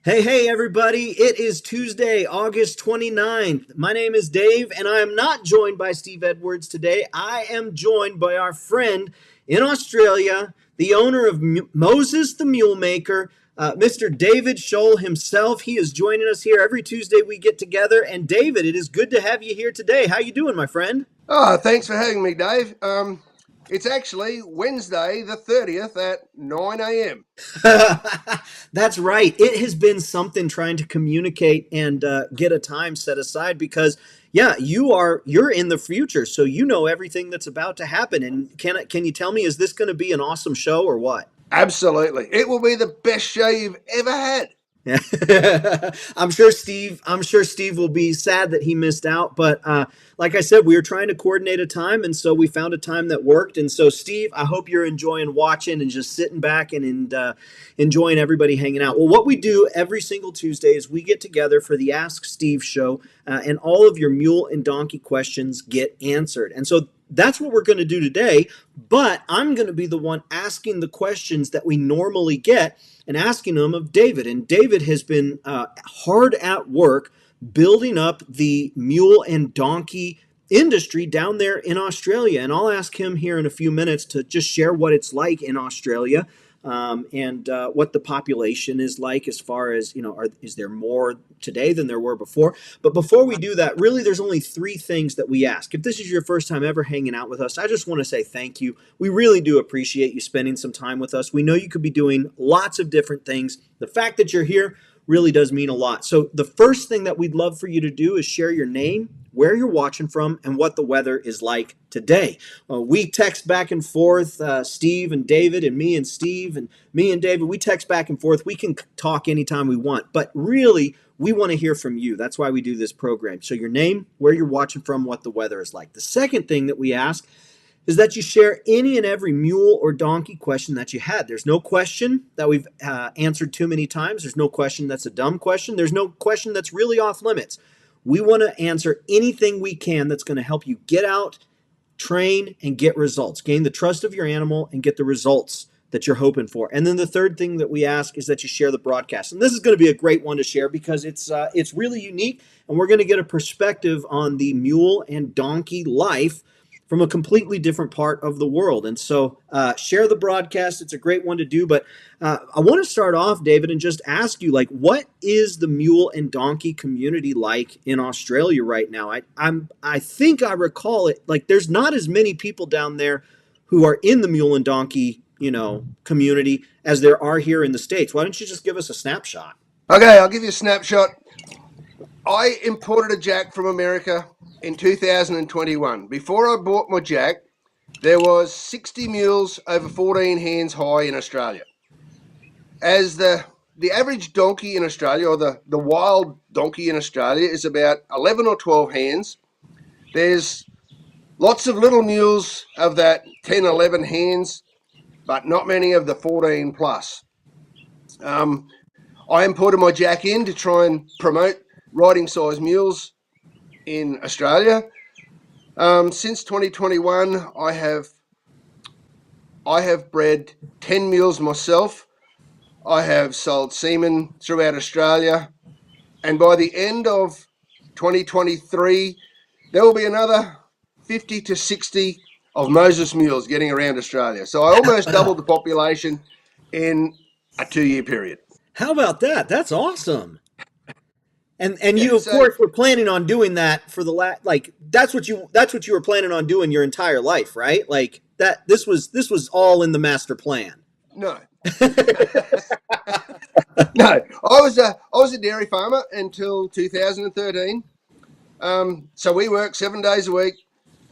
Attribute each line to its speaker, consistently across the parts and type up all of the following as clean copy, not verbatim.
Speaker 1: Hey, everybody. It is Tuesday, August 29th. My name is Dave, and I am not joined by Steve Edwards today. I am joined by our friend in Australia, the owner of Moses the Mule Maker, Mr. David Scholl himself. He is joining us here every Tuesday we get together. And David, it is good to have you here today. How you doing, my friend?
Speaker 2: Oh, thanks for having me, Dave. It's actually Wednesday the 30th at 9 a.m.
Speaker 1: That's right. It has been something trying to communicate and get a time set aside because, yeah, you're in the future, so you know everything that's about to happen. And can you tell me, is this going to be an awesome show or what?
Speaker 2: Absolutely. It will be the best show you've ever had.
Speaker 1: I'm sure Steve will be sad that he missed out, but like I said, we were trying to coordinate a time, and so we found a time that worked. And so, Steve, I hope you're enjoying watching and just sitting back and enjoying everybody hanging out. Well, what we do every single Tuesday is we get together for the Ask Steve show, and all of your mule and donkey questions get answered. And so that's what we're going to do today, but I'm going to be the one asking the questions that we normally get and asking them of David. And David has been hard at work building up the mule and donkey industry down there in Australia. And I'll ask him here in a few minutes to just share what it's like in Australia. And what the population is like as far as, is there more today than there were before? But before we do that, really, there's only three things that we ask. If this is your first time ever hanging out with us, I just want to say thank you. We really do appreciate you spending some time with us. We know you could be doing lots of different things. The fact that you're here really does mean a lot. So the first thing that we'd love for you to do is share your name, where you're watching from, and what the weather is like today. We text back and forth, Steve and David, and me and Steve, and me and David, we text back and forth. We can talk anytime we want, but really, we want to hear from you. That's why we do this program. So your name, where you're watching from, what the weather is like. The second thing that we ask is that you share any and every mule or donkey question that you had. There's no question that we've answered too many times. There's no question that's a dumb question. There's no question that's really off limits. We want to answer anything we can that's going to help you get out, train, and get results. Gain the trust of your animal and get the results that you're hoping for. And then the third thing that we ask is that you share the broadcast. And this is going to be a great one to share because it's really unique, and we're going to get a perspective on the mule and donkey life from a completely different part of the world. And so share the broadcast. It's a great one to do. But I want to start off, David, and just ask you, what is the mule and donkey community like in Australia right now? I think I recall it, there's not as many people down there who are in the mule and donkey, community as there are here in the States. Why don't you just give us a snapshot?
Speaker 2: Okay, I'll give you a snapshot. I imported a jack from America in 2021. Before I bought my jack, there was 60 mules over 14 hands high in Australia. As the average donkey in Australia, or the wild donkey in Australia, is about 11 or 12 hands. There's lots of little mules of that 10, 11 hands, but not many of the 14 plus. I imported my jack in to try and promote riding size mules in Australia. Since 2021, I have bred 10 mules myself. I have sold semen throughout Australia, and by the end of 2023, there will be another 50 to 60 of Moses mules getting around Australia. So I almost doubled the population in a 2-year period.
Speaker 1: How about that? That's awesome. And you, of course, were planning on doing that for the that's what you were planning on doing your entire life, right? This was all in the master plan.
Speaker 2: No. No. I was a dairy farmer until 2013. So we worked 7 days a week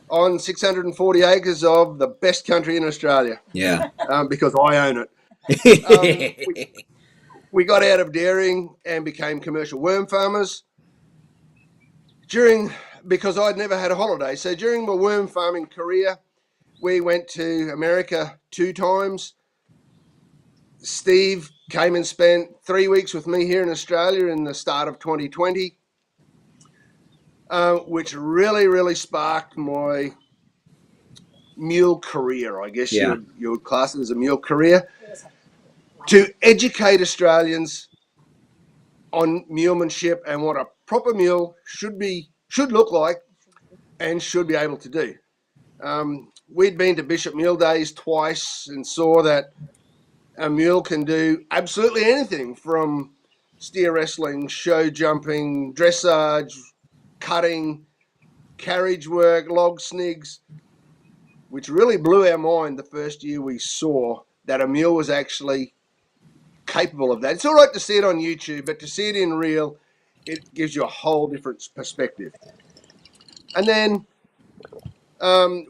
Speaker 2: on 640 acres of the best country in Australia.
Speaker 1: Yeah.
Speaker 2: Because I own it. We got out of dairying and became commercial worm farmers because I'd never had a holiday. So during my worm farming career, we went to America 2 times. Steve came and spent 3 weeks with me here in Australia in the start of 2020, which really, really sparked my mule career, I guess. Yeah. You would class it as a mule career. To educate Australians on mulemanship and what a proper mule should look like and should be able to do. We'd been to Bishop Mule Days twice and saw that a mule can do absolutely anything, from steer wrestling, show jumping, dressage, cutting, carriage work, log snigs, which really blew our mind the first year we saw that a mule was actually capable of that. It's all right to see it on YouTube, but to see it in real, it gives you a whole different perspective. And then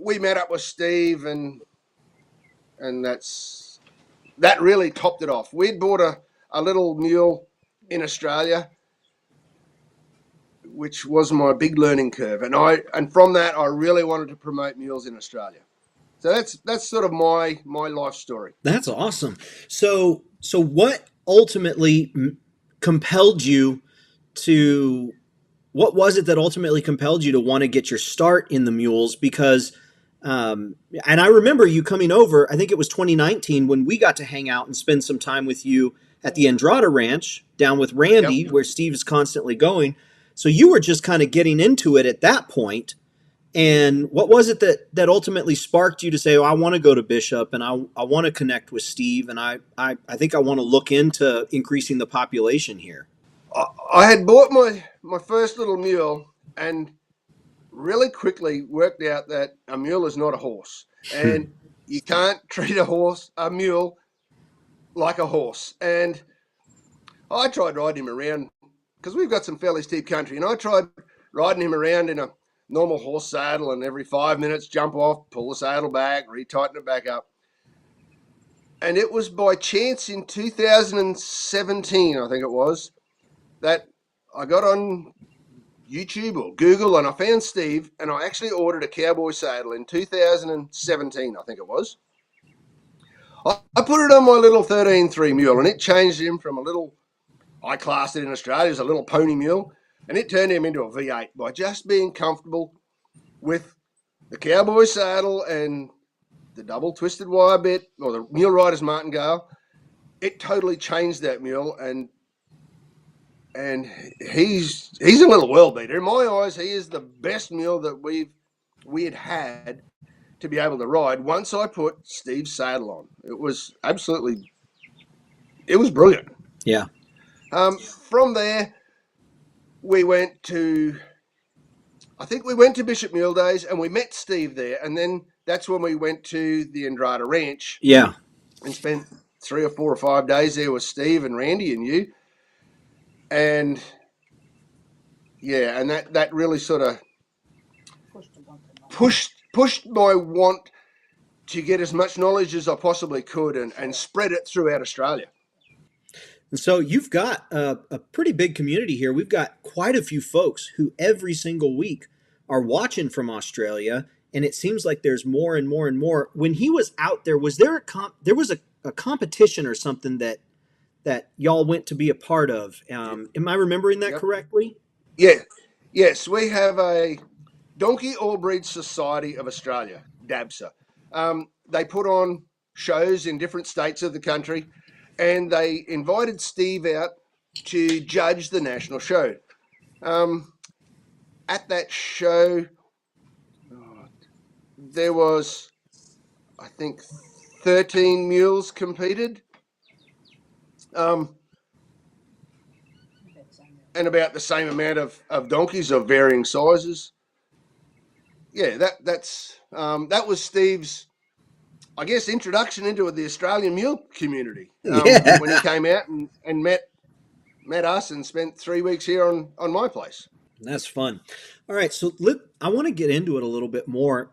Speaker 2: we met up with Steve, and that really topped it off. We'd bought a little mule in Australia, which was my big learning curve, and from that I really wanted to promote mules in Australia. So that's sort of my life story.
Speaker 1: That's awesome. So what ultimately compelled you to? What was it that ultimately compelled you to want to get your start in the mules? Because, and I remember you coming over, I think it was 2019 when we got to hang out and spend some time with you at the Andrada Ranch down with Randy,
Speaker 2: Yep.
Speaker 1: where Steve is constantly going. So you were just kind of getting into it at that point. And what was it that ultimately sparked you to say, oh, I want to go to Bishop and I want to connect with Steve, and I think I want to look into increasing the population here?
Speaker 2: I had bought my first little mule and really quickly worked out that a mule is not a horse, and you can't treat a mule like a horse. And I tried riding him around, because we've got some fairly steep country, and I tried riding him around in a normal horse saddle, and every 5 minutes jump off, pull the saddle back, retighten it back up. And it was by chance in 2017, I think it was, that I got on YouTube or Google and I found Steve, and I actually ordered a cowboy saddle in 2017, I think it was. I put it on my little 13.3 mule, and it changed him from a little, I classed it in Australia as a little pony mule, and it turned him into a V8 by just being comfortable with the cowboy saddle and the double twisted wire bit, or the mule rider's martingale. It totally changed that mule, and he's a little world beater. In my eyes, he is the best mule that we had to be able to ride once I put Steve's saddle on. It was brilliant.
Speaker 1: Yeah.
Speaker 2: From there, we went to Bishop Mule Days, and we met Steve there, and then that's when we went to the Andrada Ranch.
Speaker 1: Yeah.
Speaker 2: And spent 3 or 4 or 5 days there with Steve and Randy and you. And yeah, and that really sort of pushed my want to get as much knowledge as I possibly could and spread it throughout Australia.
Speaker 1: And so you've got a pretty big community here. We've got quite a few folks who every single week are watching from Australia, and it seems like there's more and more and more. When he was out there, was there a competition or something that y'all went to be a part of? Am I remembering that correctly?
Speaker 2: Yeah. Yes, we have a Donkey All Breed Society of Australia, DABSA. They put on shows in different states of the country, and they invited Steve out to judge the national show. At that show, there was, I think, 13 mules competed. And about the same amount of donkeys of varying sizes. Yeah, that was Steve's, I guess, introduction into the Australian mule community. When he came out and met us and spent 3 weeks here on my place.
Speaker 1: That's fun. All right, so I want to get into it a little bit more.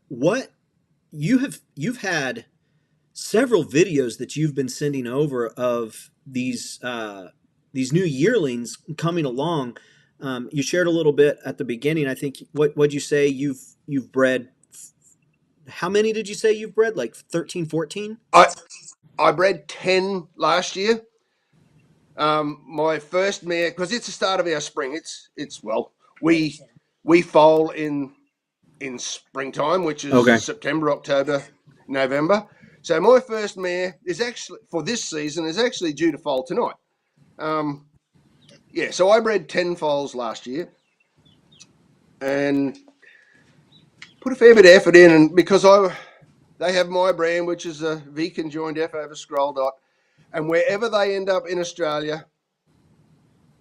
Speaker 1: What you've had several videos that you've been sending over of these new yearlings coming along. You shared a little bit at the beginning. I think what'd you say you've bred? How many did you say you've bred? Like 13, 14?
Speaker 2: I bred 10 last year. My first mare, because it's the start of our spring. We foal in springtime, which is September, October, November. So my first mare is actually, for this season, is actually due to foal tonight. Yeah, so I bred 10 foals last year and put a fair bit of effort in, and because they have my brand, which is a V conjoined F over scroll dot, and wherever they end up in Australia,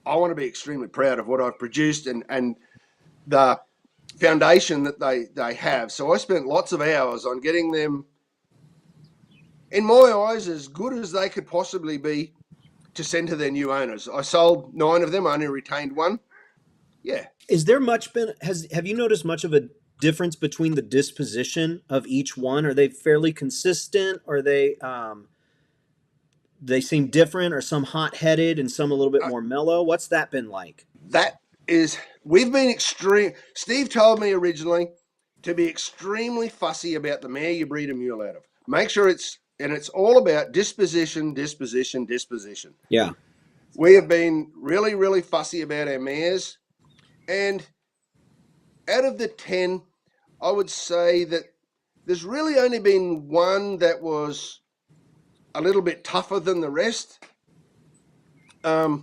Speaker 2: I want to be extremely proud of what I've produced and the foundation that they have. So I spent lots of hours on getting them, in my eyes, as good as they could possibly be to send to their new owners. I sold 9 of them, I only retained 1. Yeah.
Speaker 1: Is there much been have you noticed much of a difference between the disposition of each one? Are they fairly consistent? Are they seem different? Or some hot headed and some a little bit more mellow? What's that been like?
Speaker 2: That is, we've been extreme. Steve told me originally to be extremely fussy about the mare you breed a mule out of. Make sure it's all about disposition, disposition, disposition.
Speaker 1: Yeah.
Speaker 2: We have been really, really fussy about our mares. And out of the 10, I would say that there's really only been one that was a little bit tougher than the rest. The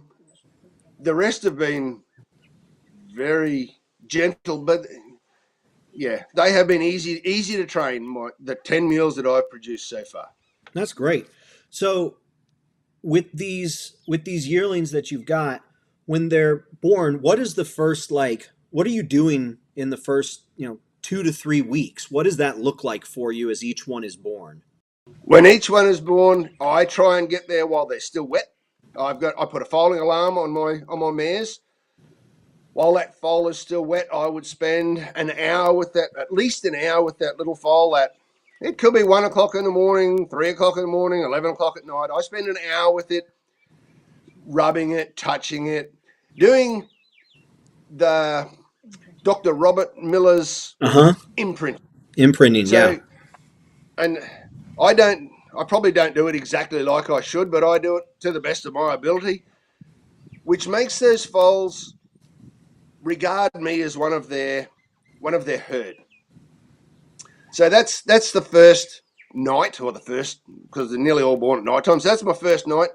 Speaker 2: rest have been very gentle, but yeah, they have been easy to train. The 10 mules that I've produced so far.
Speaker 1: That's great. So with these yearlings that you've got, when they're born, what is the first, like, what are you doing in the first 2 to 3 weeks? What does that look like for you as each one is born?
Speaker 2: When each one is born, I try and get there while they're still wet. I put a foaling alarm on my mares. While that foal is still wet, I would spend an hour with that, at least an hour with that little foal. That it could be 1 o'clock in the morning, 3 o'clock in the morning, 11 o'clock at night. I spend an hour with it, rubbing it, touching it, doing the Dr. Robert Miller's imprint.
Speaker 1: Imprinting,
Speaker 2: So,
Speaker 1: yeah.
Speaker 2: and I probably don't do it exactly like I should, but I do it to the best of my ability, which makes those foals regard me as one of their herd. So that's the first night, or the first, because they're nearly all born at night time. So that's my first night.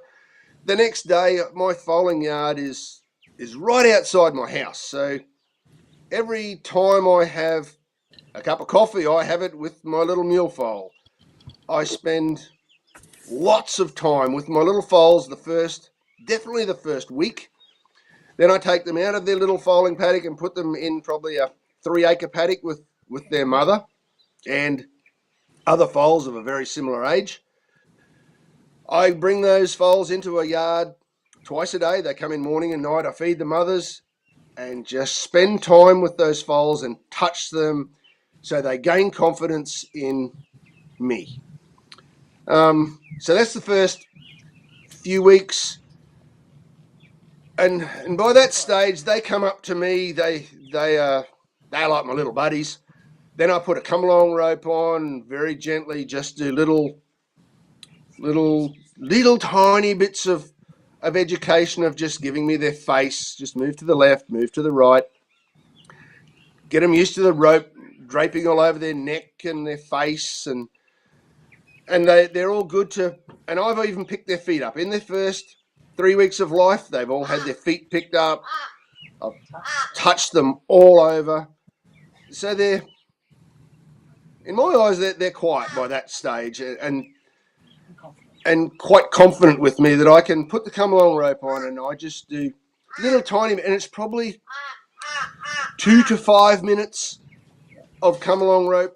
Speaker 2: The next day, my foaling yard is right outside my house. So every time I have a cup of coffee, I have it with my little mule foal. I spend lots of time with my little foals definitely the first week. Then I take them out of their little foaling paddock and put them in probably a 3-acre paddock with their mother and other foals of a very similar age. I bring those foals into a yard twice a day. They come in morning and night. I feed the mothers and just spend time with those foals and touch them so they gain confidence in me. So that's the first few weeks. And by that stage, they come up to me. They like my little buddies. Then I put a come along rope on, very gently, just do little tiny bits of education of just giving me their face. Just move to the left, move to the right. Get them used to the rope draping all over their neck and their face, and they're all good to. And I've even picked their feet up in their first 3 weeks of life. They've all had their feet picked up. I've touched them all over. So they're, in my eyes, they're quiet by that stage and quite confident with me that I can put the come along rope on and I just do little tiny, and it's probably 2 to 5 minutes of come along rope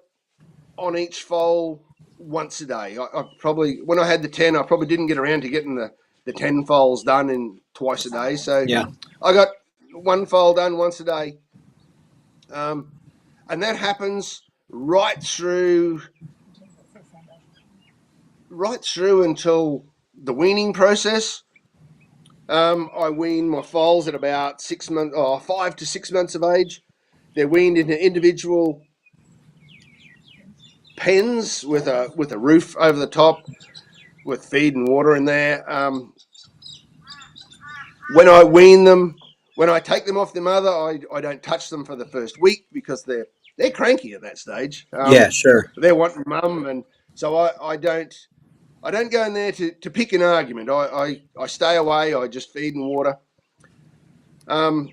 Speaker 2: on each foal once a day. I probably, when I had the 10, I probably didn't get around to getting the 10 foals done in twice a day. So
Speaker 1: yeah,
Speaker 2: I got 1 foal done once a day. And that happens right through until the weaning process. I wean my foals at about 6 months, 5 to 6 months of age. They're weaned into individual pens with a roof over the top, with feed and water in there. When I wean them, when I take them off their mother, I don't touch them for the first week because they're cranky at that stage.
Speaker 1: Yeah, sure.
Speaker 2: They're wanting mum, and so I don't go in there to pick an argument. I stay away. I just feed and water. And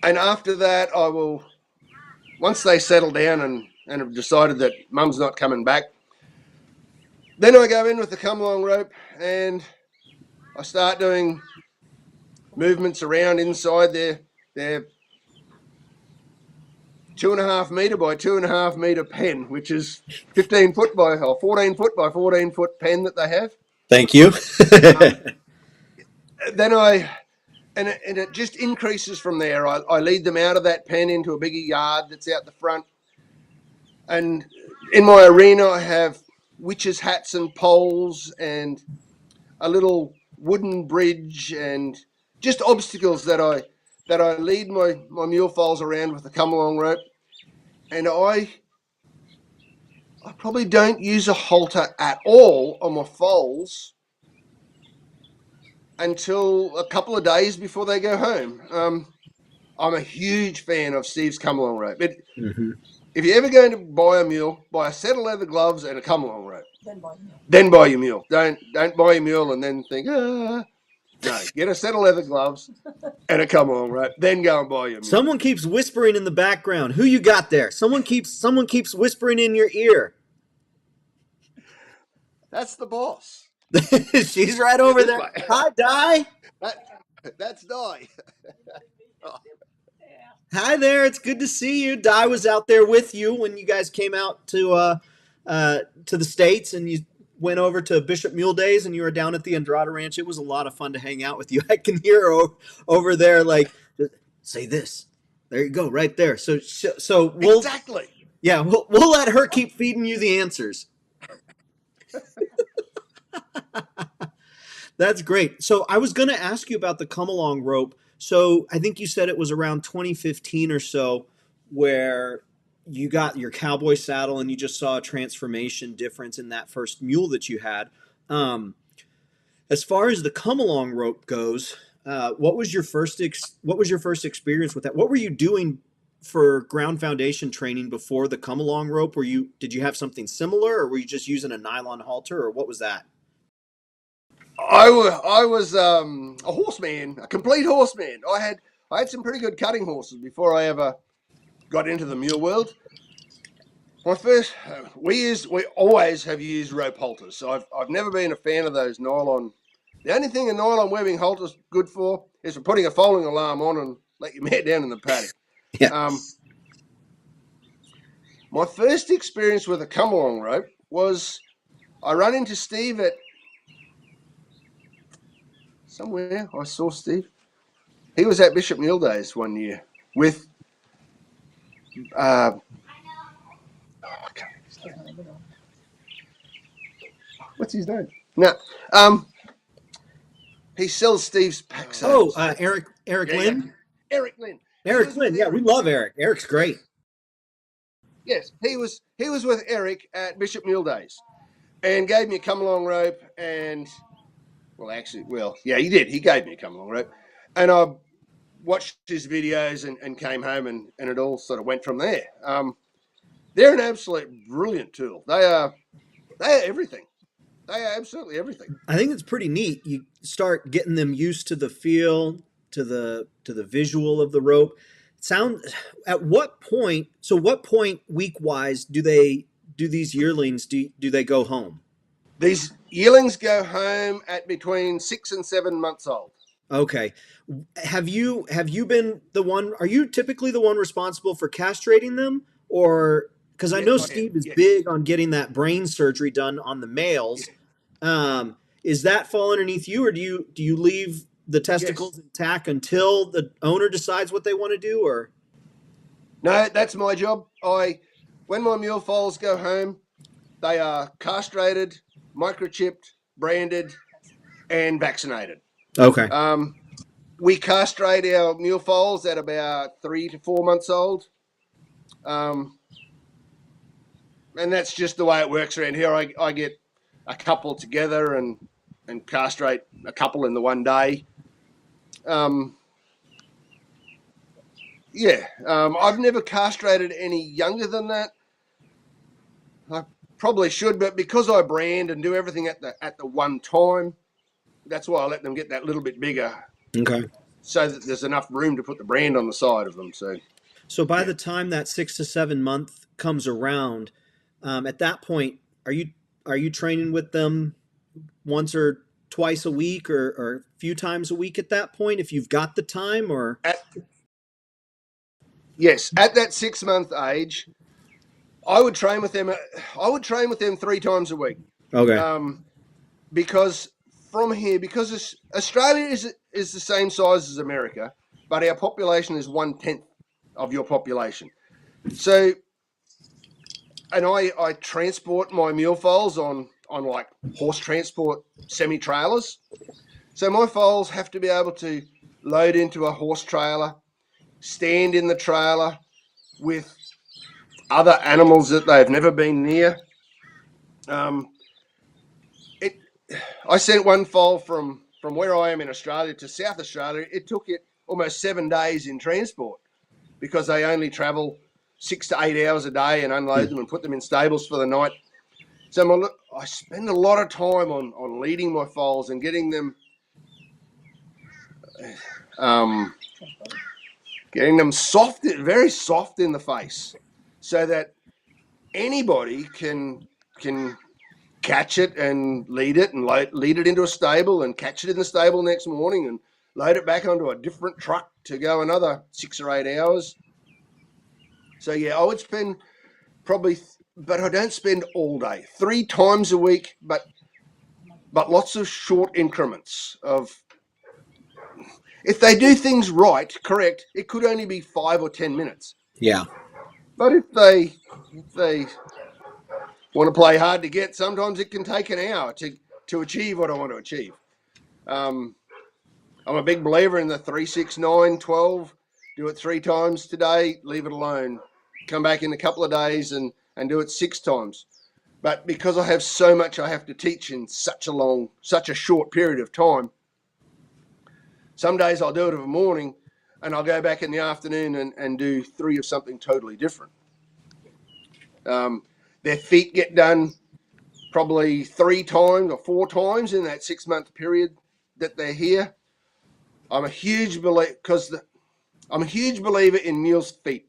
Speaker 2: after that, I will, once they settle down and have decided that mum's not coming back, then I go in with the come along rope and I start doing movements around inside their 2.5 metre by 2.5 metre pen, which is 15 foot by, or 14 foot by 14 foot pen that they have.
Speaker 1: Thank you.
Speaker 2: Then and it just increases from there. I lead them out of that pen into a bigger yard that's out the front. And in my arena, I have witches' hats and poles and a little wooden bridge and just obstacles that I lead my mule foals around with the come along rope. And I probably don't use a halter at all on my foals until a couple of days before they go home. I'm a huge fan of Steve's come along rope. If you're ever going to buy a mule, buy a set of leather gloves and a come along rope. Then buy your mule. Don't buy your mule and then think, No, get a set of leather gloves and a come along rope. Then go and buy your mule.
Speaker 1: Someone keeps whispering in the background. Who you got there? Someone keeps whispering in your ear.
Speaker 2: That's the boss.
Speaker 1: She's right over there.
Speaker 2: Way.
Speaker 1: Hi, Di.
Speaker 2: That's Di.
Speaker 1: Hi there. It's good to see you. Di was out there with you when you guys came out to the States and you went over to Bishop Mule Days and you were down at the Andrada Ranch. It was a lot of fun to hang out with you. I can hear her over there like, say this. There you go, right there. So we'll
Speaker 2: exactly.
Speaker 1: Yeah, we'll let her keep feeding you the answers. That's great. So I was going to ask you about the come along rope. So I think you said it was around 2015 or so where you got your cowboy saddle and you just saw a transformation difference in that first mule that you had. As far as the come along rope goes, what was your first experience with that? What were you doing for ground foundation training before the come along rope? Did you have something similar, or were you just using a nylon halter, or what was that?
Speaker 2: I was a horseman, a complete horseman. I had some pretty good cutting horses before I ever got into the mule world. My first, we always have used rope halters. So I've never been a fan of those nylon. The only thing a nylon webbing halter's good for is for putting a foaling alarm on and let your mare down in the paddock.
Speaker 1: Yeah.
Speaker 2: My first experience with a come along rope was I run into Steve at somewhere. I saw Steve. He was at Bishop Mule Days one year with what's his name? No. He sells Steve's pack saddles.
Speaker 1: Eric Lynn?
Speaker 2: Yeah. Eric Lynn.
Speaker 1: Eric Lynn, yeah, we love Eric. Eric's great.
Speaker 2: Yes, he was with Eric at Bishop Mule Days and gave me a come along rope and he did. He gave me a come along rope. And I watched his videos and came home and it all sort of went from there. They're an absolute brilliant tool. They are everything. They are absolutely everything.
Speaker 1: I think it's pretty neat. You start getting them used to the feel, to the visual of the rope. What point week wise do these yearlings do they go home?
Speaker 2: These yearlings go home at between 6 and 7 months old.
Speaker 1: Okay. Have you been the one? Are you typically the one responsible for castrating them, or because I know Steve is big on getting that brain surgery done on the males? Is that fall underneath you, or do you leave the testicles intact until the owner decides what they want to do? Or
Speaker 2: no, that's my job. When my mule foals go home, they are castrated, microchipped, branded, and vaccinated.
Speaker 1: Okay.
Speaker 2: We castrate our mule foals at about 3 to 4 months old. And that's just the way it works around here. I get a couple together and castrate a couple in the one day. I've never castrated any younger than that. I probably should, but because I brand and do everything at the one time, that's why I let them get that little bit bigger.
Speaker 1: Okay.
Speaker 2: so that there's enough room to put the brand on the side of them.
Speaker 1: So by the time that 6 to 7 month comes around, at that point, are you training with them once or twice a week, or a few times a week at that point, if you've got the time? Or
Speaker 2: yes, at that 6 month age, I would train with them. 3 times a week.
Speaker 1: okay,
Speaker 2: Because from here, because Australia is the same size as America, but our population is 1/10 of your population. So, and I transport my mule foals on like horse transport semi-trailers. So my foals have to be able to load into a horse trailer, stand in the trailer with other animals that they've never been near. I sent one foal from where I am in Australia to South Australia. It took it almost 7 days in transport because they only travel 6 to 8 hours a day and unload them and put them in stables for the night. So I spend a lot of time on leading my foals and getting them soft, very soft in the face, so that anybody can catch it and lead it and lead it into a stable and catch it in the stable next morning and load it back onto a different truck to go another 6 or 8 hours. So yeah, I would spend probably, but I don't spend all day. 3 times a week, but lots of short increments of. If they do things right, correct, it could only be 5 or 10 minutes.
Speaker 1: yeah.
Speaker 2: But if they want to play hard to get, sometimes it can take an hour to achieve what I want to achieve. I'm a big believer in the 3, 6, 9, 12. Do it 3 times today, leave it alone. Come back in a couple of days and do it 6 times. But because I have so much I have to teach in such a short period of time, some days I'll do it in the morning and I'll go back in the afternoon and do 3 of something totally different. Their feet get done probably 3 times or 4 times in that 6 month period that they're here. I'm a huge believer in mules' feet,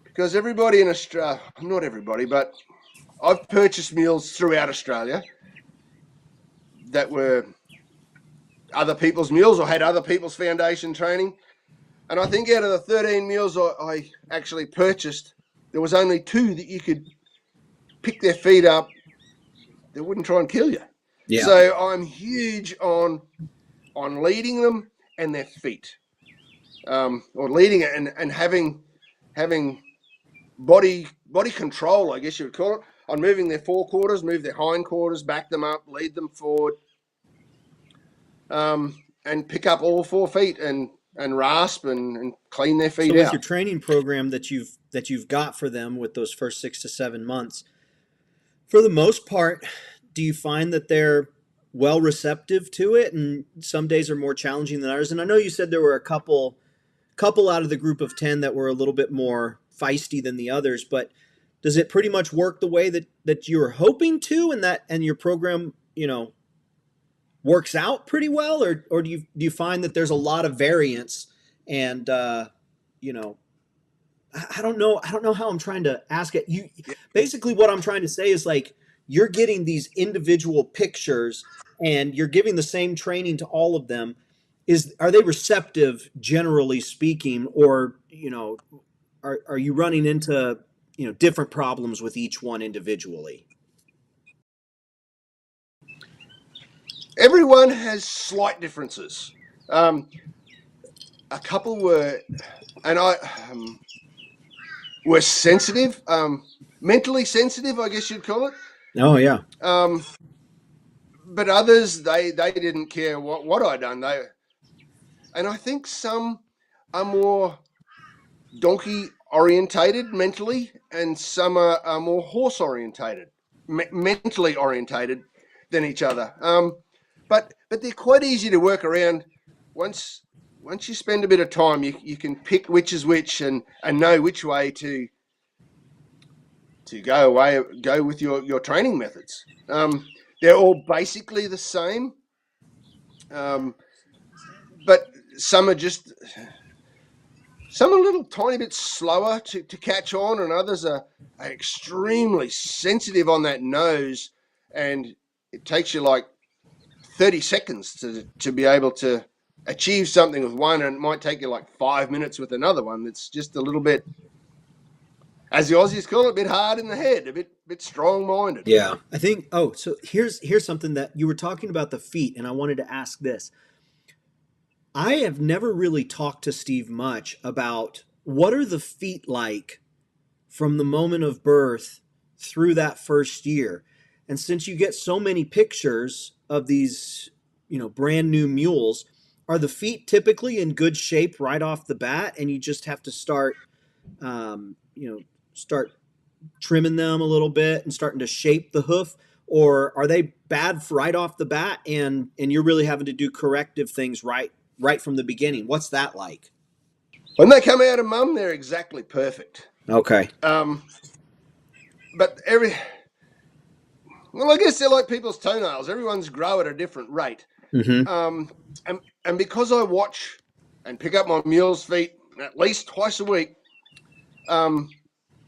Speaker 2: because everybody in Australia, not everybody, but I've purchased mules throughout Australia that were other people's mules or had other people's foundation training. And I think out of the 13 mules I actually purchased, there was only 2 that you could pick their feet up. They wouldn't try and kill you.
Speaker 1: Yeah.
Speaker 2: So I'm huge on leading them and their feet, or leading it and having body control, I guess you would call it, on moving their forequarters, move their hindquarters, back them up, lead them forward, and pick up all 4 feet and rasp and clean their feet
Speaker 1: out. So with
Speaker 2: your
Speaker 1: training program that you've got for them with those first 6 to 7 months, for the most part, do you find that they're well receptive to it, and some days are more challenging than others? And I know you said there were a couple out of the group of 10 that were a little bit more feisty than the others, but does it pretty much work the way that you were hoping to, and your program, works out pretty well, or do you find that there's a lot of variance? And I don't know how I'm trying to ask it. Basically what I'm trying to say is, like, you're getting these individual pictures and you're giving the same training to all of them. Are they receptive, generally speaking, or are you running into different problems with each one individually?
Speaker 2: Everyone has slight differences. A couple were sensitive, mentally sensitive, I guess you'd call it.
Speaker 1: Oh yeah.
Speaker 2: But others, they didn't care what I'd done. And I think some are more donkey orientated mentally, and some are more horse orientated, mentally orientated than each other. But they're quite easy to work around. Once you spend a bit of time, you can pick which is which and know which way to go with your training methods. They're all basically the same, but some are a little tiny bit slower to catch on, and others are extremely sensitive on that nose, and it takes you like 30 seconds to be able to achieve something with one, and it might take you like 5 minutes with another one that's just a little bit, as the Aussies call it, a bit hard in the head, a bit strong-minded.
Speaker 1: Yeah, I think. Oh, so here's something that you were talking about the feet, and I wanted to ask this. I have never really talked to Steve much about what are the feet like from the moment of birth through that first year. And since you get so many pictures of these, brand new mules, are the feet typically in good shape right off the bat, and you just have to start, start trimming them a little bit and starting to shape the hoof, or are they bad right off the bat, and you're really having to do corrective things right from the beginning? What's that like?
Speaker 2: When they come out of mum, they're exactly perfect.
Speaker 1: Okay.
Speaker 2: But I guess they're like people's toenails. Everyone's grow at a different rate.
Speaker 1: Mm-hmm.
Speaker 2: And because I watch and pick up my mule's feet at least twice a week,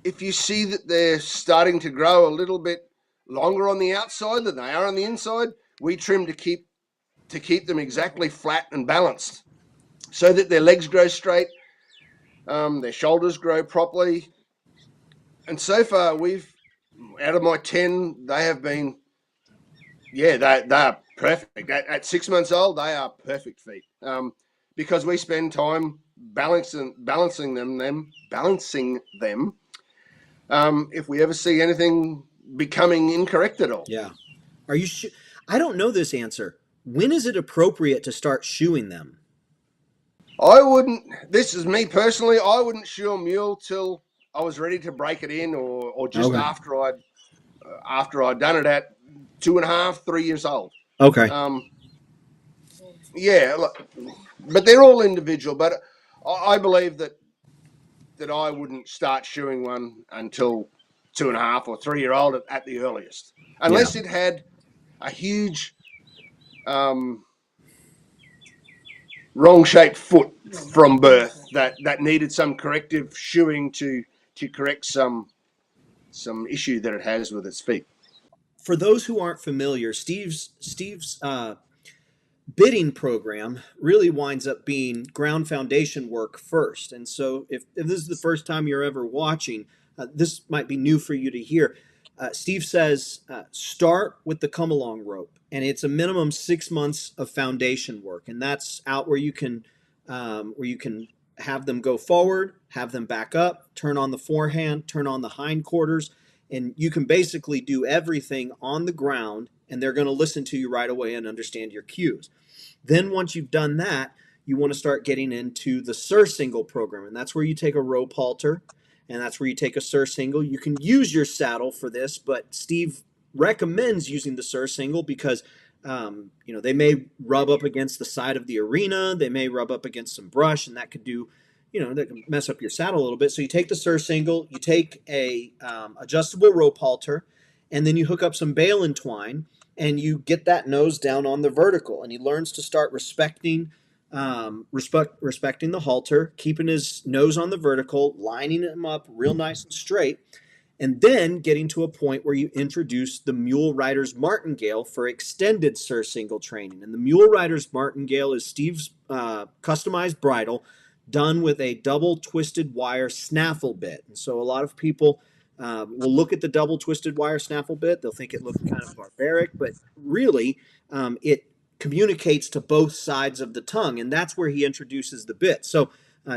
Speaker 2: if you see that they're starting to grow a little bit longer on the outside than they are on the inside, we trim to keep them exactly flat and balanced, so that their legs grow straight, their shoulders grow properly. And so far, out of my 10, they have been, they are perfect. At 6 months old, they are perfect feet, because we spend time balancing them. If we ever see anything becoming incorrect at all.
Speaker 1: Yeah. Are you sure? I don't know this answer. When is it appropriate to start shoeing them?
Speaker 2: This is me personally, I wouldn't shoe a mule till I was ready to break it in, or just
Speaker 1: Okay.
Speaker 2: after I'd done it at 2.5, 3 years old.
Speaker 1: Okay.
Speaker 2: But they're all individual. But I believe that I wouldn't start shoeing one until 2.5 or 3 year old at the earliest, unless it had a huge wrong shaped foot from birth that needed some corrective shoeing to correct some issue that it has with its feet.
Speaker 1: For those who aren't familiar, Steve's bidding program really winds up being ground foundation work first. And so if this is the first time you're ever watching, this might be new for you to hear. Steve says start with the come along rope, and it's a minimum 6 months of foundation work, and that's out where you can have them go forward, have them back up, turn on the forehand, turn on the hindquarters, and you can basically do everything on the ground, and they're going to listen to you right away and understand your cues. Then once you've done that, you want to start getting into the Surcingle program, and that's where you take a rope halter, and that's where you take a Surcingle. You can use your saddle for this, but Steve recommends using the Surcingle because they may rub up against the side of the arena, they may rub up against some brush, and that could do, that can mess up your saddle a little bit. So you take the Surcingle, you take a adjustable rope halter, and then you hook up some bale and twine, and you get that nose down on the vertical, and he learns to start respecting the halter, keeping his nose on the vertical, lining him up real nice and straight, and then getting to a point where you introduce the Mule Rider's martingale for extended Surcingle training. And the Mule Rider's martingale is Steve's customized bridle done with a double twisted wire snaffle bit. And so a lot of people will look at the double twisted wire snaffle bit. They'll think it looks kind of barbaric, but really it communicates to both sides of the tongue, and that's where he introduces the bit. So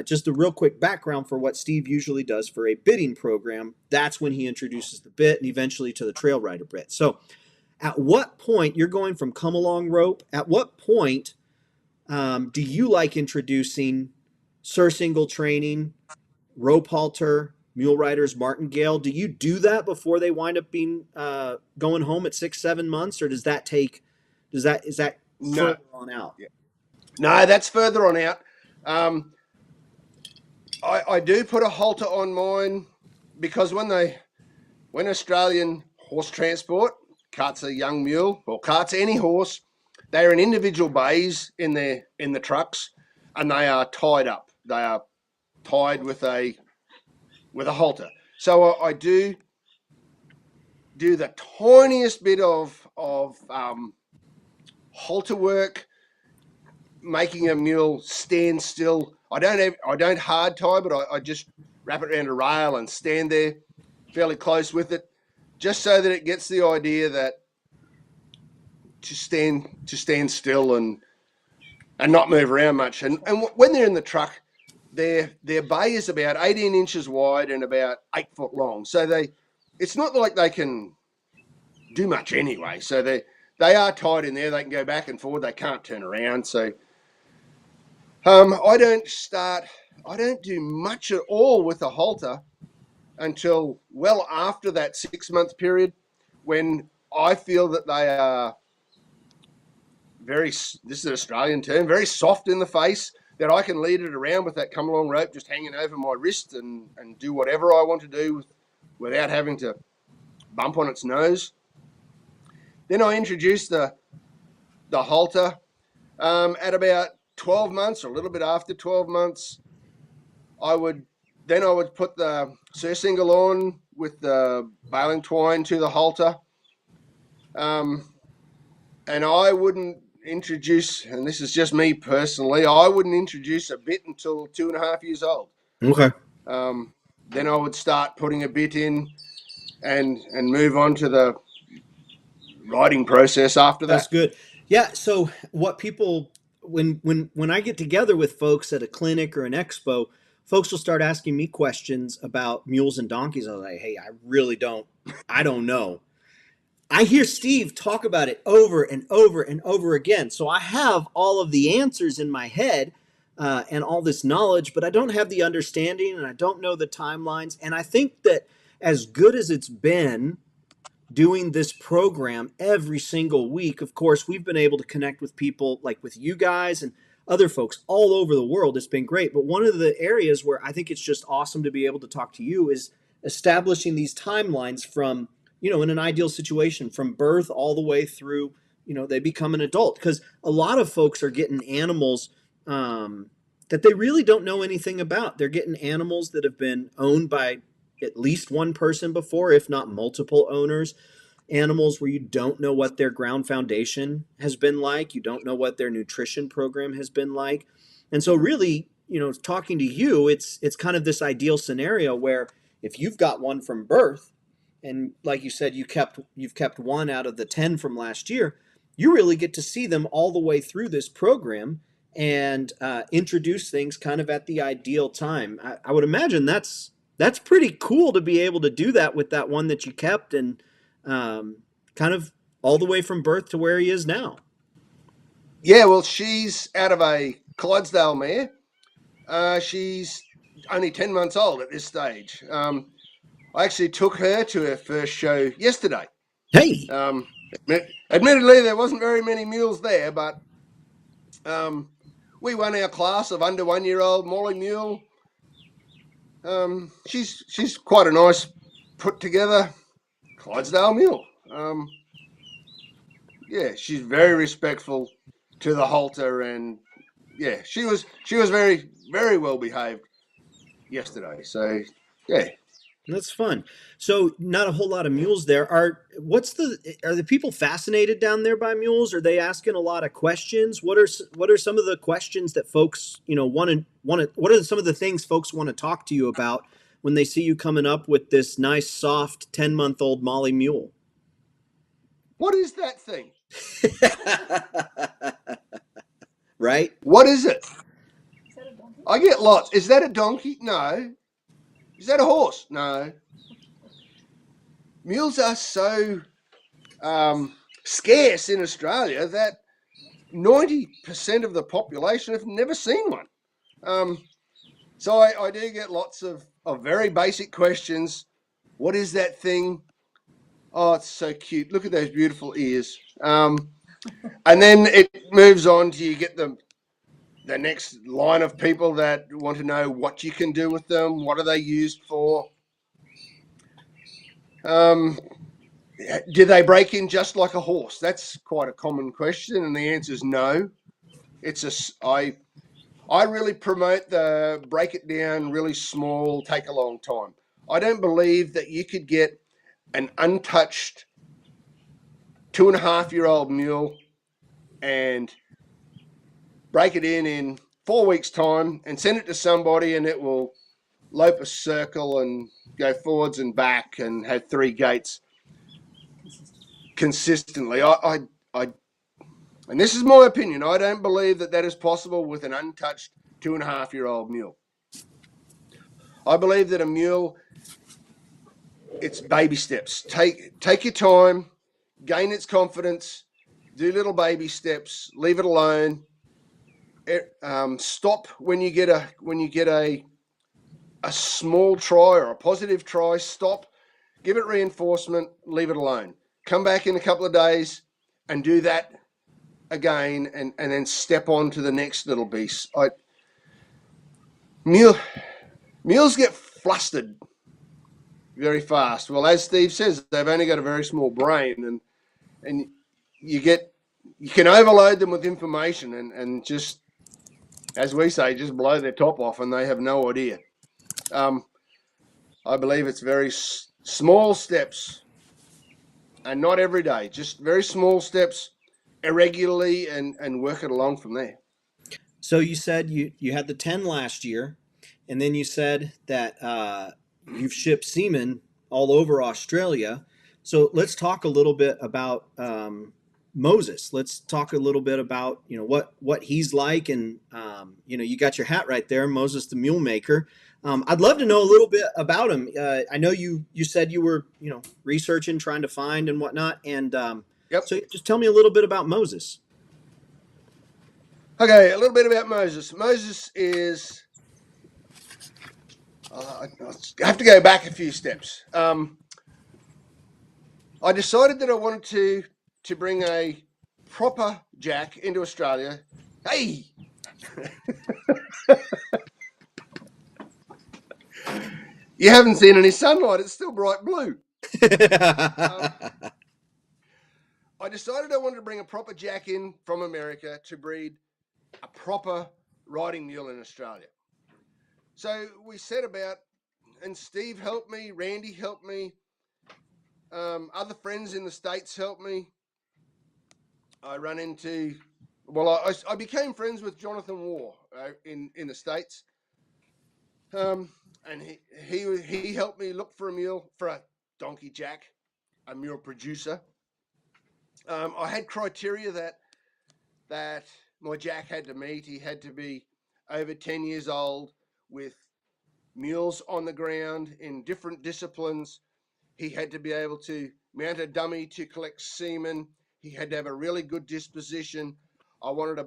Speaker 1: just a real quick background for what Steve usually does for a bidding program. That's when he introduces the bit, and eventually to the trail rider bit. So at what point, you're going from come along rope, at what point do you like introducing Surcingle training, rope halter, mule riders, martingale? Do you do that before they wind up being going home at 6-7 months, or is that further on out?
Speaker 2: Yeah. No, that's further on out. I do put a halter on mine because when Australian horse transport carts a young mule or carts any horse, they're in individual bays in the trucks. and they are tied up. They are tied with a halter. So I do the tiniest bit of halter work, making a mule stand still. I don't hard tie, but I just wrap it around a rail and stand there fairly close with it, just so that it gets the idea that to stand still and not move around much. And when they're in the truck, their bay is about 18 inches wide and about 8 foot long. So it's not like they can do much anyway. So they are tied in there. They can go back and forward. They can't turn around. So I don't do much at all with a halter until well after that 6-month period, when I feel that they are this is an Australian term, very soft in the face, that I can lead it around with that come along rope just hanging over my wrist and do whatever I want to do without having to bump on its nose. Then I introduced the halter at about 12 months, or a little bit after 12 months. I would put the surcingle on with the baling twine to the halter. And I wouldn't introduce, and this is just me personally, I wouldn't introduce a bit until 2.5 years old.
Speaker 1: Okay.
Speaker 2: Then I would start putting a bit in and move on to the riding process after that.
Speaker 1: That's good. Yeah. So what people, when I get together with folks at a clinic or an expo, folks will start asking me questions about mules and donkeys. I was like, hey, I don't know. I hear Steve talk about it over and over and over again. So I have all of the answers in my head and all this knowledge, but I don't have the understanding and I don't know the timelines. And I think that as good as it's been doing this program every single week, of course, we've been able to connect with people like with you guys and other folks all over the world. It's been great. But one of the areas where I think it's just awesome to be able to talk to you is establishing these timelines from, in an ideal situation, from birth all the way through, they become an adult. Because a lot of folks are getting animals that they really don't know anything about. They're getting animals that have been owned by at least one person before, if not multiple owners. Animals where you don't know what their ground foundation has been like. You don't know what their nutrition program has been like. And so really, talking to you, it's kind of this ideal scenario where if you've got one from birth, and like you said, you've kept one out of the 10 from last year, you really get to see them all the way through this program and introduce things kind of at the ideal time. I would imagine that's pretty cool to be able to do that with that one that you kept and kind of all the way from birth to where he is now.
Speaker 2: Yeah, well, she's out of a Clydesdale mare. She's only 10 months old at this stage. I actually took her to her first show yesterday.
Speaker 1: Hey!
Speaker 2: Admittedly, there wasn't very many mules there, but we won our class of under 1 year old Molly mule. She's quite a nice put together Clydesdale mule. Yeah, she's very respectful to the halter, and yeah, she was very, very well behaved yesterday. So yeah,
Speaker 1: that's fun. So not a whole lot of mules there. Are the people fascinated down there by mules? Are they asking a lot of questions? What are some of the questions that folks want to? What are some of the things folks want to talk to you about when they see you coming up with this nice, soft 10-month-old Molly mule?
Speaker 2: What is that thing?
Speaker 1: Right?
Speaker 2: What is it? Is that a donkey? I get lots. Is that a donkey? No. Is that a horse? No. Mules are so scarce in Australia that 90% of the population have never seen one. So I do get lots of very basic questions. What is that thing? Oh, it's so cute. Look at those beautiful ears. And then it moves on to you get the next line of people that want to know what you can do with them. What are they used for? Do they break in just like a horse? That's quite a common question, and the answer is no. I really promote the break it down really small, take a long time. I don't believe that you could get an untouched 2.5-year-old mule and break it in 4 weeks' time and send it to somebody and it will lope a circle and go forwards and back and have 3 gaits consistently. And this is my opinion, I don't believe that is possible with an untouched 2.5-year-old mule. I believe that a mule, it's baby steps. Take your time, gain its confidence, do little baby steps, leave it alone. Stop when you get a small try or a positive try. Stop, give it reinforcement, leave it alone. Come back in a couple of days and do that again, and then step on to the next little beast. Mules get flustered very fast. Well, as Steve says, they've only got a very small brain, and you can overload them with information and just, as we say, just blow their top off, and they have no idea. I believe it's very small steps, and not every day, just very small steps irregularly, and work it along from there.
Speaker 1: So you said you had the 10 last year, and then you said that you've shipped semen all over Australia. So let's talk a little bit about Moses. Let's talk a little bit about what he's like, and you got your hat right there, Moses the Mule Maker. I'd love to know a little bit about him. I know you said you were researching, trying to find and whatnot, and
Speaker 2: Yep.
Speaker 1: so just tell me a little bit about Moses.
Speaker 2: Okay, a little bit about Moses. Moses is. I have to go back a few steps. I decided that I wanted to bring a proper Jack into Australia. Hey! You haven't seen any sunlight. It's still bright blue. I decided I wanted to bring a proper Jack in from America to breed a proper riding mule in Australia. So we set about, and Steve helped me, Randy helped me, other friends in the States helped me. I became friends with Jonathan Waugh in the States. And he helped me look for a donkey Jack, a mule producer. I had criteria that my Jack had to meet. He had to be over 10 years old, with mules on the ground in different disciplines. He had to be able to mount a dummy to collect semen. He had to have a really good disposition. I wanted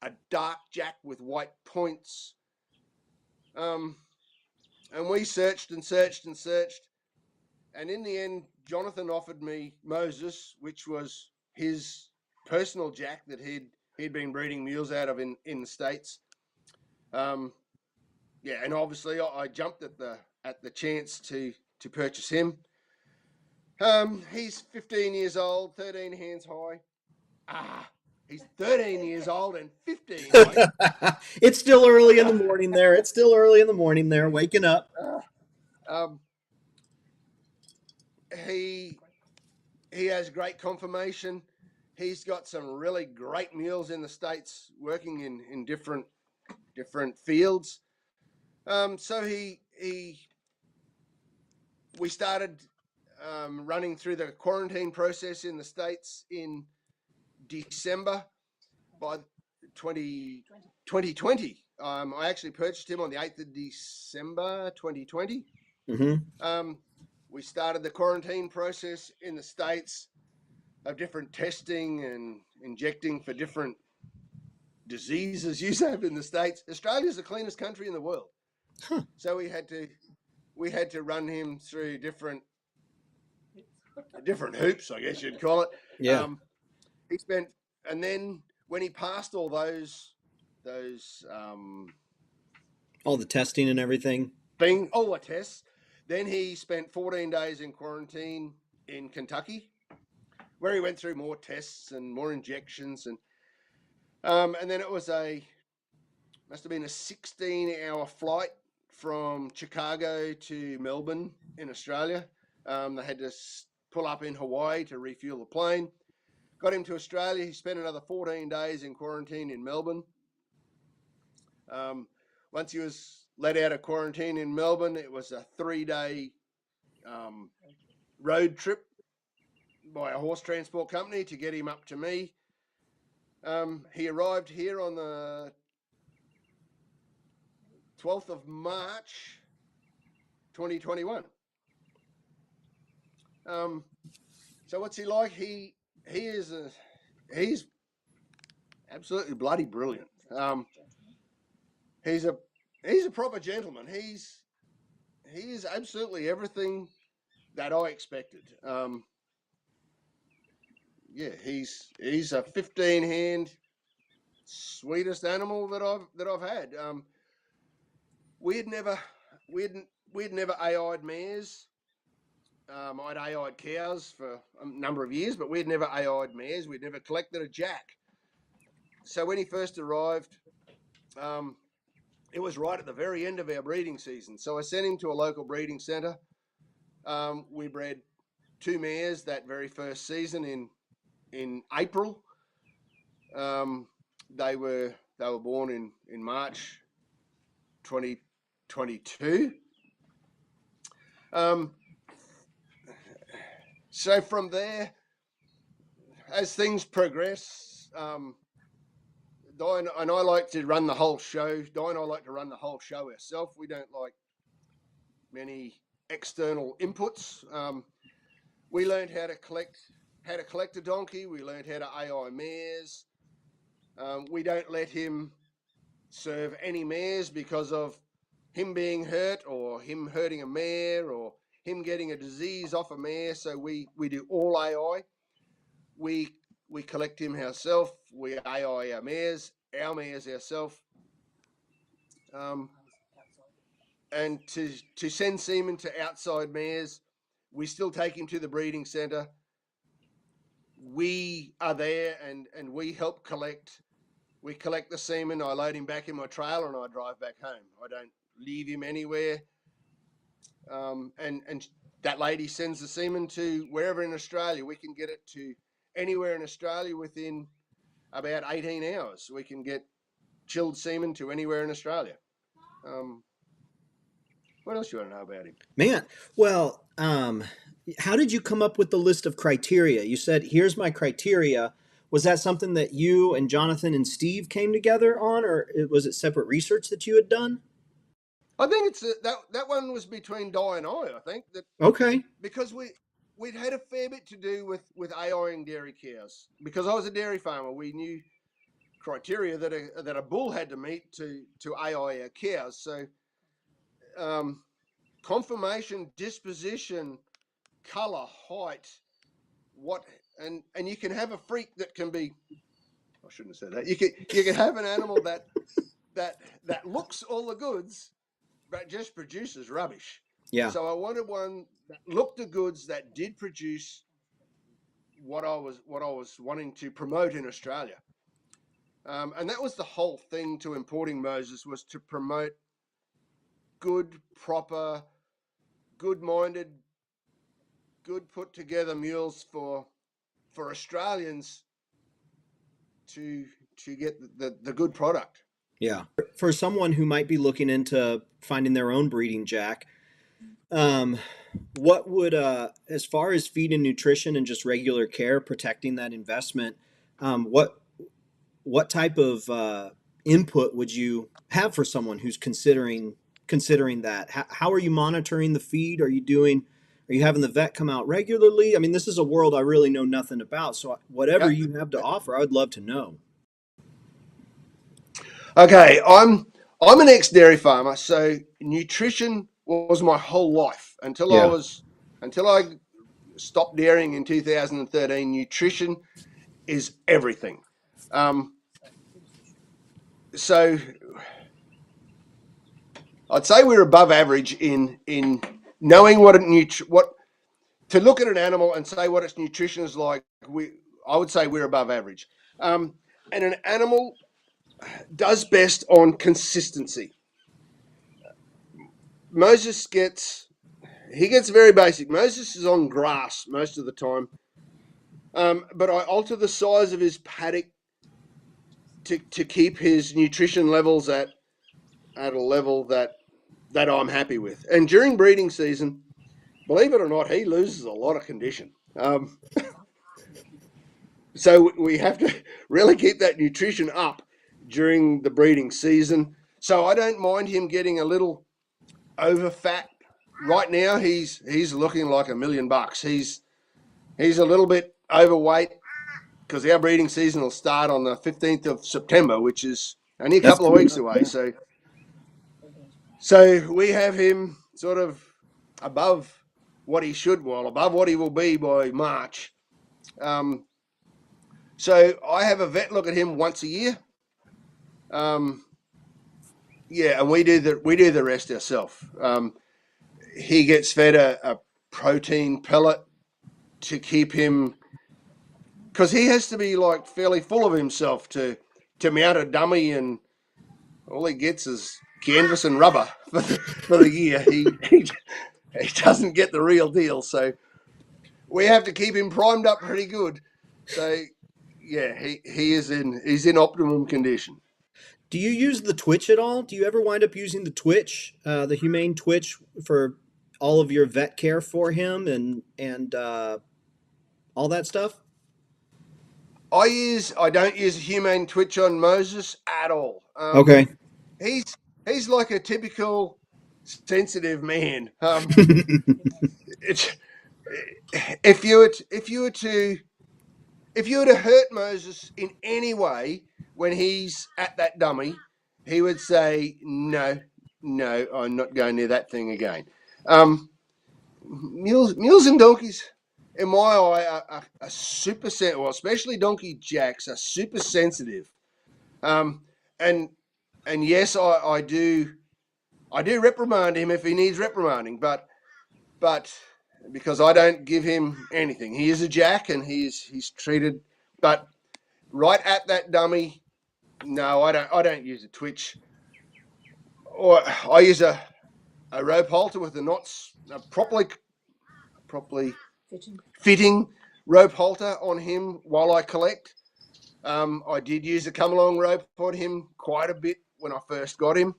Speaker 2: a dark Jack with white points. And we searched and searched and searched. And in the end, Jonathan offered me Moses, which was his personal Jack that he'd been breeding mules out of in the States. And obviously I jumped at the chance to purchase him. He's 15 years old, 13 hands high. He's 13 years old and 15.
Speaker 1: It's still early in the morning there. It's still early in the morning there, waking up.
Speaker 2: He has great conformation. He's got some really great mules in the States working in different fields. So we started running through the quarantine process in the States in December by 2020. I actually purchased him on the 8th of December 2020.
Speaker 1: Mm-hmm.
Speaker 2: We started the quarantine process in the States of different testing and injecting for different diseases you have in the States. Australia's the cleanest country in the world.
Speaker 1: Huh.
Speaker 2: So we had to run him through different hoops, I guess you'd call it.
Speaker 1: Yeah.
Speaker 2: And then when he passed all those
Speaker 1: all the testing and everything,
Speaker 2: all the tests, then he spent 14 days in quarantine in Kentucky, where he went through more tests and more injections, and then it was a must have been a 16-hour flight from Chicago to Melbourne in Australia. They had to pull up in Hawaii to refuel the plane. Got him to Australia. He spent another 14 days in quarantine in Melbourne. Once he was let out of quarantine in Melbourne, it was a 3-day road trip by a horse transport company to get him up to me. He arrived here on the 12th of March, 2021. So what's he like? He's absolutely bloody brilliant. He's a proper gentleman. He is absolutely everything that I expected. He's a 15-hand sweetest animal that I've had. We'd never AI'd mares. I'd AI'd cows for a number of years, but we'd never AI'd mares. We'd never collected a jack. So when he first arrived, it was right at the very end of our breeding season. So I sent him to a local breeding centre. We bred 2 mares that very first season in April. They were born in March 2022. So from there, as things progress, Di and I like to run the whole show. Di and I like to run the whole show ourselves. We don't like many external inputs. We learned how to collect a donkey. We learned how to AI mares. We don't let him serve any mares because of him being hurt or him hurting a mare or him getting a disease off a mare. So we do all AI. We collect him ourselves. We AI our mares ourselves. And to send semen to outside mares, we still take him to the breeding centre. We are there and we help collect. We collect the semen. I load him back in my trailer and I drive back home. I don't leave him anywhere. And that lady sends the semen to wherever in Australia. We can get it to anywhere in Australia within about 18 hours. We can get chilled semen to anywhere in Australia. What else do you want to know about him?
Speaker 1: Man, well, how did you come up with the list of criteria? You said, here's my criteria. Was that something that you and Jonathan and Steve came together on, or was it separate research that you had done?
Speaker 2: I think it's that one was between Di and I think that.
Speaker 1: Okay.
Speaker 2: Because we'd had a fair bit to do with AIing dairy cows. Because I was a dairy farmer, we knew criteria that a bull had to meet to AI our cows. So conformation, disposition, colour, height, and you can have a freak that can be. I shouldn't have said that. You can have an animal that looks all the goods, but just produces rubbish.
Speaker 1: Yeah.
Speaker 2: So I wanted one that looked the goods, that did produce what I was wanting to promote in Australia. And that was the whole thing to importing Moses, was to promote good, proper, good-minded, good put-together mules for Australians to get the good product.
Speaker 1: Yeah. For someone who might be looking into finding their own breeding jack, what would, as far as feed and nutrition and just regular care, protecting that investment, what type of input would you have for someone who's considering that? How are you monitoring the feed? Are you having the vet come out regularly? I mean, this is a world I really know nothing about. So whatever you have to offer, I would love to know.
Speaker 2: Okay, I'm an ex-dairy farmer, so nutrition was my whole life until I stopped dairying in 2013. Nutrition is everything. So I'd say we're above average in knowing what to look at an animal and say what its nutrition is like. I would say we're above average. And an animal does best on consistency. Moses gets very basic. Moses is on grass most of the time, but I alter the size of his paddock to keep his nutrition levels at a level that I'm happy with. And during breeding season, believe it or not, he loses a lot of condition. So we have to really keep that nutrition up during the breeding season. So I don't mind him getting a little over fat. Right now, he's looking like $1 million. He's a little bit overweight because our breeding season will start on the 15th of September, which is only a couple of weeks away. So we have him sort of above what he should, above what he will be by March. So I have a vet look at him once a year. And we do the rest ourselves. He gets fed a protein pellet to keep him, because he has to be like fairly full of himself to mount a dummy, and all he gets is canvas and rubber for the year. He doesn't get the real deal, so we have to keep him primed up pretty good. So yeah, he's in optimum condition.
Speaker 1: Do you use the Twitch at all? Do you ever wind up using the Twitch, the Humane Twitch, for all of your vet care for him and all that stuff?
Speaker 2: I don't use Humane Twitch on Moses at all.
Speaker 1: Okay.
Speaker 2: He's like a typical sensitive man. If you were to hurt Moses in any way when he's at that dummy, he would say, no, I'm not going near that thing again. Mules and donkeys, in my eye, are super sensitive, well, especially donkey jacks are super sensitive. And yes, I do reprimand him if he needs reprimanding, but because I don't give him anything. He is a jack and he's treated, but right at that dummy, no, I don't use a Twitch. Or I use a rope halter with the knots properly fitting rope halter on him while I collect. I did use a come along rope on him quite a bit when I first got him,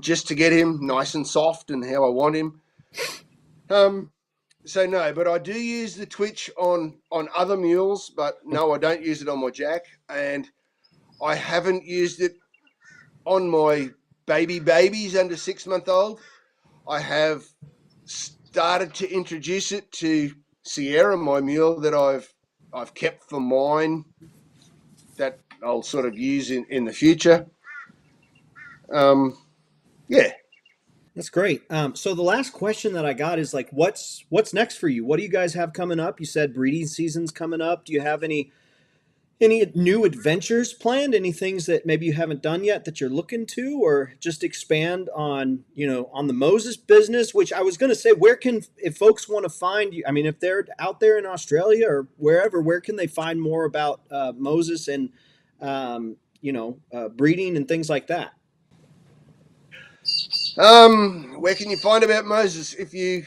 Speaker 2: just to get him nice and soft and how I want him. So no, but I do use the Twitch on other mules, but no, I don't use it on my jack, and I haven't used it on my babies under 6 months old. I have started to introduce it to Sierra, my mule that I've kept for mine, that I'll sort of use in the future. Yeah.
Speaker 1: That's great. So the last question that I got is like, what's next for you? What do you guys have coming up? You said breeding season's coming up. Do you have any new adventures planned? Any things that maybe you haven't done yet that you're looking to, or just expand on, on the Moses business? Which I was going to say, if folks want to find you, I mean, if they're out there in Australia or wherever, where can they find more about Moses and breeding and things like that?
Speaker 2: Where can you find about Moses? If you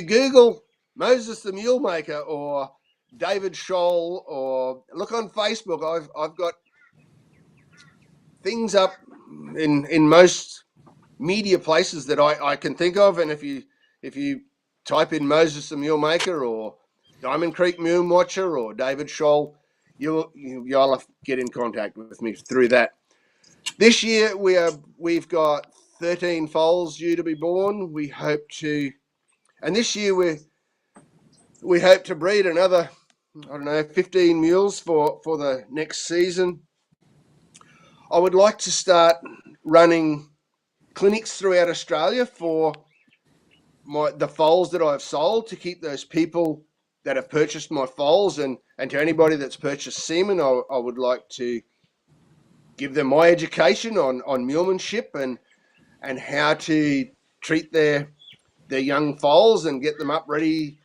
Speaker 2: Google Moses the Mule Maker or David Scholl, or look on Facebook, I've got things up in most media places that I can think of. And if you type in Moses the Mule Maker or Diamond Creek Mule Watcher or David Scholl, you'll have to get in contact with me through that. This year we've got 13 foals due to be born. We hope to, and this year we hope to breed another, 15 mules for the next season. I would like to start running clinics throughout Australia for the foals that I've sold, to keep those people that have purchased my foals, and to anybody that's purchased semen, I would like to give them my education on mulemanship and how to treat their young foals and get them up ready,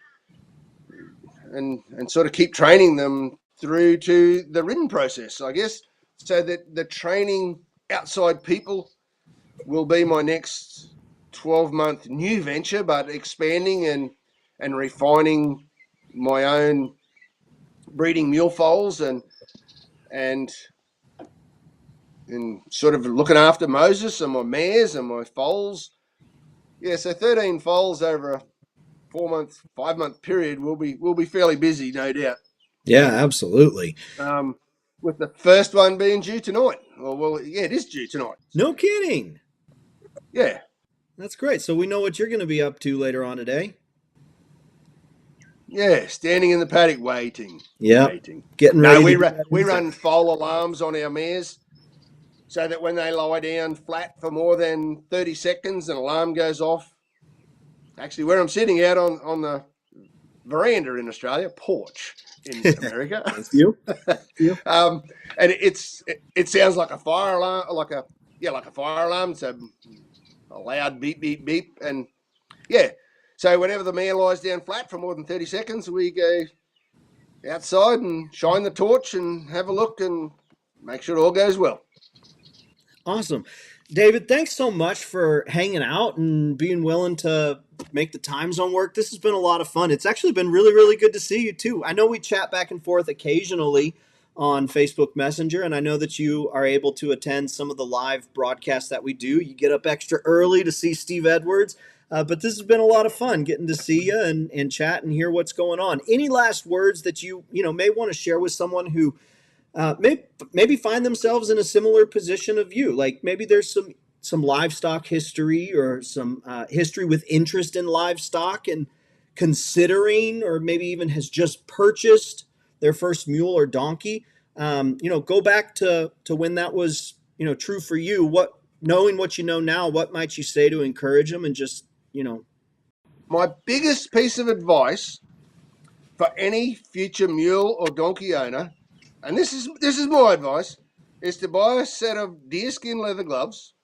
Speaker 2: and sort of keep training them through to the ridden process, I guess. so that the training outside people will be my next 12-month new venture, but expanding and refining my own breeding mule foals and sort of looking after Moses and my mares and my foals. Yeah, so 13 foals over a 5-month period will be fairly busy, no doubt.
Speaker 1: Yeah, absolutely.
Speaker 2: With the first one being due tonight. Well, yeah, it is due tonight.
Speaker 1: No kidding.
Speaker 2: Yeah.
Speaker 1: That's great. So we know what you're going to be up to later on today.
Speaker 2: Yeah, standing in the paddock waiting.
Speaker 1: Yeah,
Speaker 2: waiting.
Speaker 1: getting ready.
Speaker 2: We run foal alarms on our mares so that when they lie down flat for more than 30 seconds, an alarm goes off. Actually, where I'm sitting out on the veranda in Australia, porch in America.
Speaker 1: Thank you.
Speaker 2: And it sounds like a fire alarm, like a fire alarm. It's a loud beep, beep, beep, and yeah. So whenever the mare lies down flat for more than 30 seconds, we go outside and shine the torch and have a look and make sure it all goes well.
Speaker 1: Awesome. David, thanks so much for hanging out and being willing to make the time zone work. This has been a lot of fun. It's actually been really, really good to see you too. I know we chat back and forth occasionally on Facebook Messenger, and I know that you are able to attend some of the live broadcasts that we do. You get up extra early to see Steve Edwards, but this has been a lot of fun getting to see you and chat and hear what's going on. Any last words that you may want to share with someone who maybe find themselves in a similar position of you? Like maybe there's some livestock history or some history with interest in livestock and considering, or maybe even has just purchased their first mule or donkey. Go back to when that was true for you. Knowing what you know now, what might you say to encourage them and just
Speaker 2: My biggest piece of advice for any future mule or donkey owner, and this is my advice, is to buy a set of deerskin leather gloves,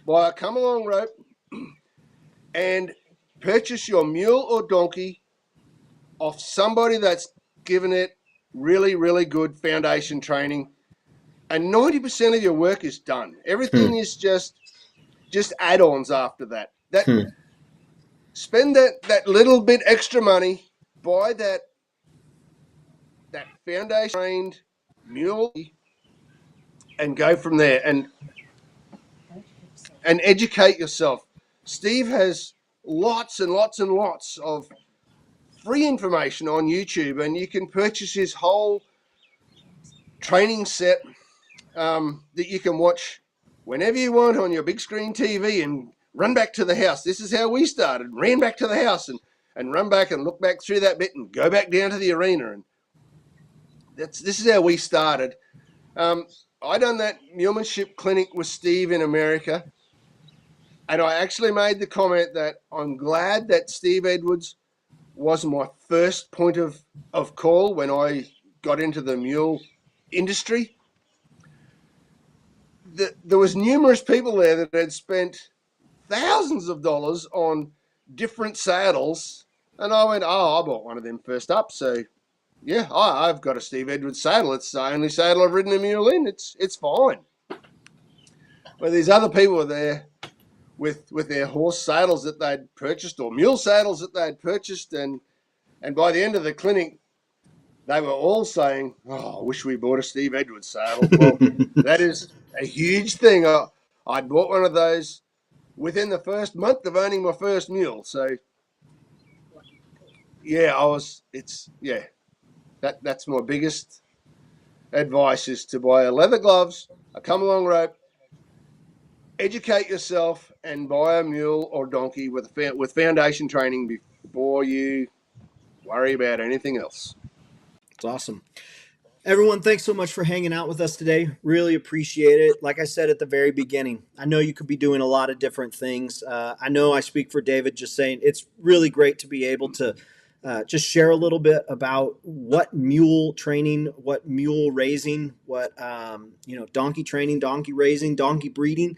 Speaker 2: buy a come-along rope, and purchase your mule or donkey off somebody that's given it really, really good foundation training. And 90% of your work is done. Everything is just add-ons after that. Spend that little bit extra money, buy that foundation trained mule, and go from there and educate yourself. Steve has lots and lots and lots of free information on YouTube, and you can purchase his whole training set that you can watch whenever you want on your big screen TV and run back to the house. This is how we started. Ran back to the house and run back and look back through that bit and go back down to the arena. And this is how we started. I done that mulemanship clinic with Steve in America, and I actually made the comment that I'm glad that Steve Edwards was my first point of call when I got into the mule industry. There was numerous people there that had spent thousands of dollars on different saddles, and I went, I bought one of them first up, so yeah, I've got a Steve Edwards saddle. It's the only saddle I've ridden a mule in. It's fine. But these other people were there with their horse saddles that they'd purchased or mule saddles that they'd purchased, and by the end of the clinic, they were all saying, I wish we bought a Steve Edwards saddle. Well, that is a huge thing. I bought one of those within the first month of owning my first mule. So, yeah, that's my biggest advice, is to buy a leather gloves, a come-along rope, educate yourself, and buy a mule or donkey with foundation training before you worry about anything else.
Speaker 1: It's awesome. Everyone, thanks so much for hanging out with us today. Really appreciate it. Like I said at the very beginning, I know you could be doing a lot of different things. I know I speak for David just saying it's really great to be able to just share a little bit about what mule training, what mule raising, what donkey training, donkey raising, donkey breeding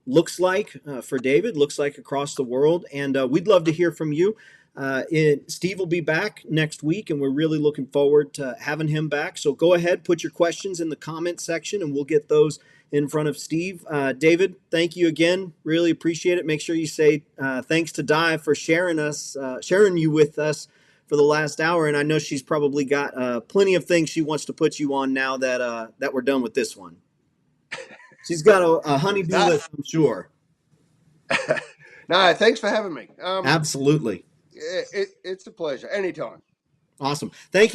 Speaker 1: looks like for David, looks like across the world. And we'd love to hear from you. Steve will be back next week, and we're really looking forward to having him back. So go ahead, put your questions in the comment section, and we'll get those in front of Steve. David, thank you again. Really appreciate it. Make sure you say thanks to Di for sharing you with us for the last hour. And I know she's probably got plenty of things she wants to put you on now that we're done with this one. She's got a honey-do list, I'm sure.
Speaker 2: No, thanks for having me.
Speaker 1: Absolutely.
Speaker 2: It's a pleasure. Anytime.
Speaker 1: Awesome. Thank you.